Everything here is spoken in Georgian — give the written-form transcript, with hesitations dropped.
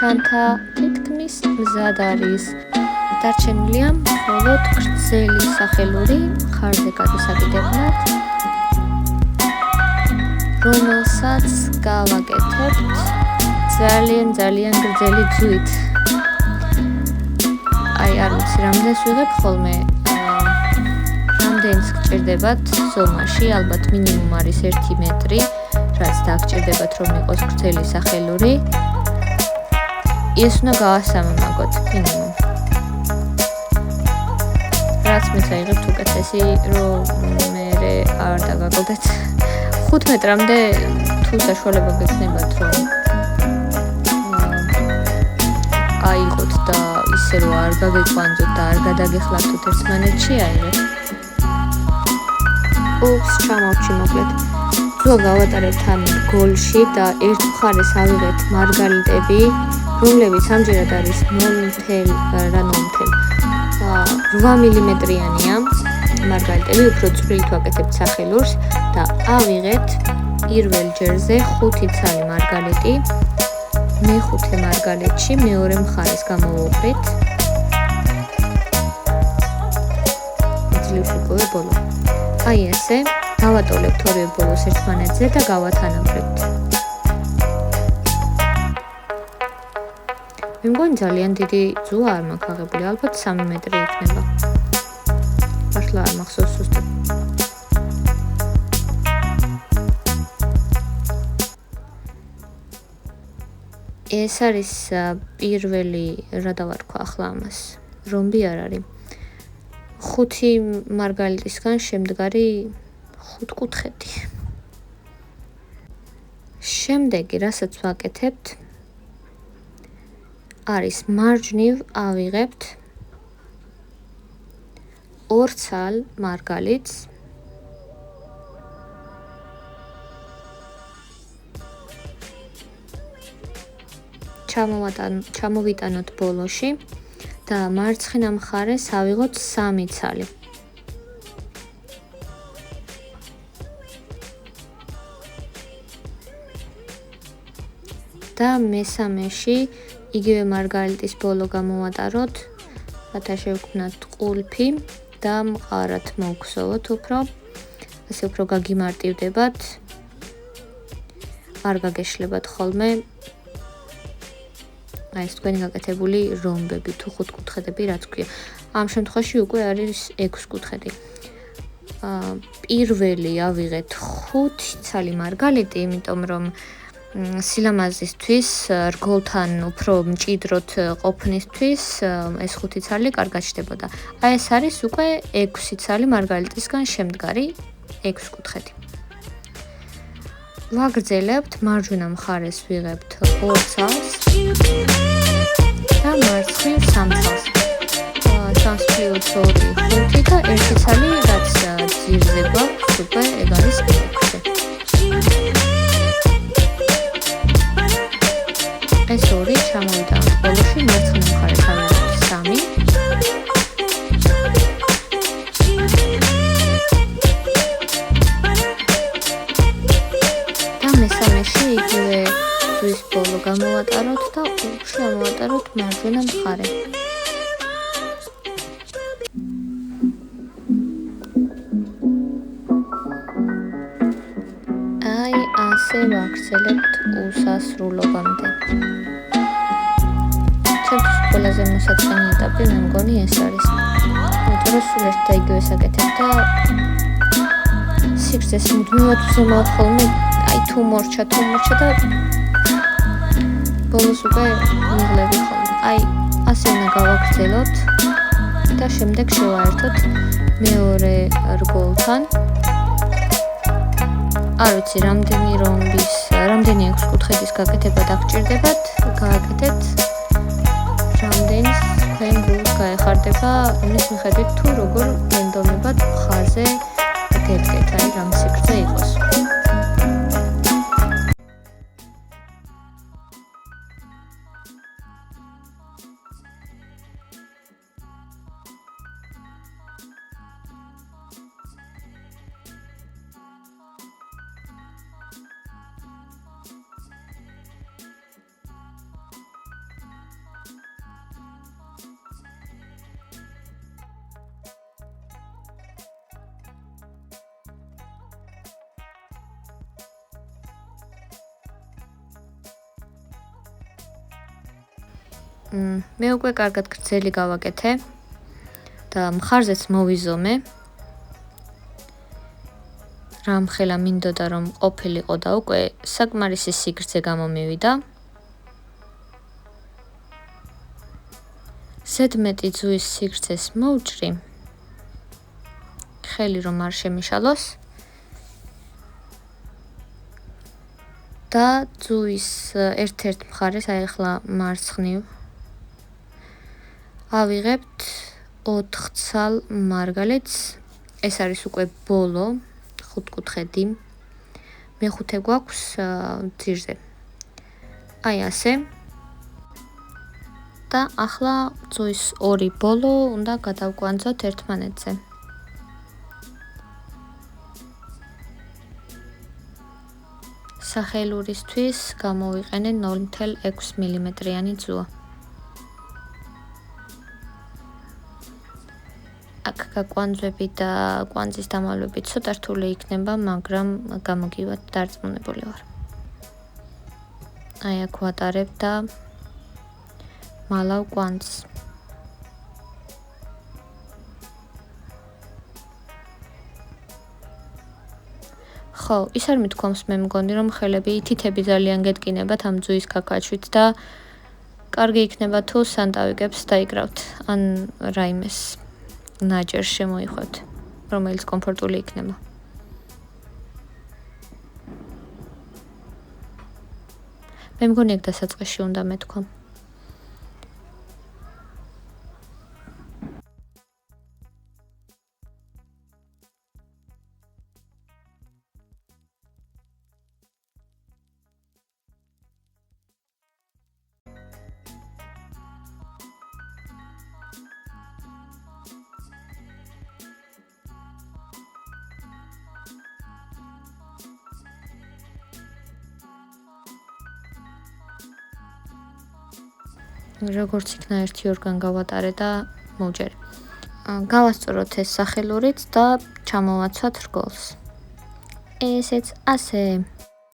თანთა თითქმის მზად არის. დარჩენილია მხოლოდ გრძელი სახელური ხარზე გადასაკიდებლად, რომელსაც გავაკეთებთ ძალიან გრძელი ძვით. არ ვიცი, რამდენს ვიღებ ხოლმე, რამდენს გჭირდებათ ზომაში, ალბათ მინიმუმ არის 1 მეტრი, რაც დაგჭირდებათ რომ იყოს გრძელი სახელური. ეს უნდა გავასამემაგოთ მინიმუმ. რაც მე წაიღებთ უკეთესი, რომ მე არ დაგაგოდეთ 5 მეტრამდე თუ საშუალება გექნებათ, რომ აიღოთ და ისე რომ არ გაგეკვანძოთ და არ გადაგეხლართოთ ერთმანეთში, აიღეთ. ჩამოვჭი მოკლედ. ძუა გავატარებთ ამ გოლში და ერთ მხარეს ავიღეთ მარგალიტები, რომლებიც ამჯერად არის 8 მმ-იანია მარგალიტები, უფრო წვრილით ვაკეთებთ სახელურს და ავიღეთ პირველ ჯერზე 5 ცალი მარგალიტი, მეხუთე მარგალიტში მეორე მხარეს გამოვუყრით. ძლივს უკვე ბოლო. აი ესე, გავატოლებთ ორივე ბოლოს ერთმანეთზე და გავათანაბრებთ. მე მგონი ძალიან დიდი ძუა არ მაქვს აღებული, ალბათ 3 მეტრი იქნება. მართლა არ მახსოვს ზუსტად. ეს არის პირველი, რა დავარქვა ახლა ამას, რომბი არ არის. 5 მარგალიტისგან შემდგარი 5 კუთხედი. შემდეგი, რასაც ვაკეთებთ, არის მარჯვნივ ავიღებთ 2 ცალ მარგალიტს, ჩამოვიტანოთ ბოლოში და მარცხენა მხარეს ავიღოთ 3 ცალი. და მესამეში იგივე მარგალიტის ბოლო გამოვატაროთ, რათა შევქმნათ ყულფი და მყარად მოვგზავნოთ უფრო, ასე უფრო გაგიმარტივდებათ, არ გაგეშლებათ ხოლმე ეს თქვენი გაკეთებული რომბები თუ 5 კუთხედები, რაც ქვია. ამ შემთხვევაში უკვე არის 6 კუთხედი. პირველი ავიღეთ 5 ცალი მარგალიტი, იმიტომ რომ სილამაზისთვის, რგოლთან უფრო მჭიდროდ ყოფნისთვის ეს 5 ცალი კარგად შდებოდა. აი ეს არის უკვე 6 ცალი მარგალიტისგან შემდგარი 6 კუთხედი. ვაგრძელებთ, მარჯვენა მხარეს ვიღებთ 2 ცალს და მარცხნივ 3 ცალს. 3 + 2 5 და 1 ცალი, რაც ძირზე გვაქვს, უკვე ეგ არის 6. ეს 2 ჩამოვიტანოთ ბოლოში, მარცხენა მხარეს ავიღოთ 3. მესამეში იგივე ძვის ბოლო გამოვატაროთ და შევავატაროთ მარჯვენა მხარე. აი ასე ვაგრძელებთ უსასრულობამდე. ჩემთვის ყველაზე მოსაწყენი ეტაპი მე მგონი ეს არის. იმიტომ რომ სულ ერთ და იგივე საკეთებ და სიგრძეს მუდმივად ვზომავ ხოლმე, აი თუ მორჩა და ბოლოს უკვე მიღლები ხოლმე. აი ასე უნდა გავაგრძელოთ და შემდეგ შევაერთოთ მეორე რგოლთან. არ ვიცი, რამდენი 6 კუთხედის გაკეთება დაგჭირდებათ, გააკეთეთ. რამდენის თქვენ გულს გაეხარდება, იმის მიხედვით თუ როგორ გენდომებათ მხარზე გედგეთ, აი რამ სიგრძე იყოს. მე უკვე კარგად გრძელი გავაკეთე და მხარზეც მოვიზომე. რამხელა მინდოდა რომ ყოფილიყო და უკვე საკმარისი სიგრძე გამომივიდა. ზედმეტი ძუის სიგრძეს მოვჭრი. ხელი რომ არ შემიშალოს. და ძუის ერთ-ერთ მხარეს, აი ახლა მარცხნივ ავიღებთ 4 ცალ მარგალეთს. ეს არის უკვე ბოლო, ხუთკუთხედი. მეხუთე გვაქვს ძირზე. აი ასე. და ახლა ძუის ორი ბოლო უნდა გადავკვანძოთ ერთმანეთზე. სახელურისთვის გამოვიყენე 0.6 მმ-იანი ძუა. აქ გაკვანძვები და კვანძის დამალვები ცოტა რთული იქნება, მაგრამ გამოგივათ, დარწმუნებული ვარ. აი აქ ვატარებ და მალავ კვანძს. ხო, ის არ მithქვამს მე მგონი რომ ხელები თითები ძალიან გეტკინებათ ამ ძუის კაკაჩვით და კარგი იქნება თუ სანდავიგებს დაიკრავთ ან რაიმეს ნაჭერს შემოიხვევთ, რომელიც კომფორტული იქნება. მე მგონი ეგ დასაწყისში უნდა მეთქვა. როგორც იქნა ერთი ორგან გავატარე და მოვჯერე. გავასწოროთ ეს სახელურით და ჩამოვაცვათ რგოლს. ესეც ასე.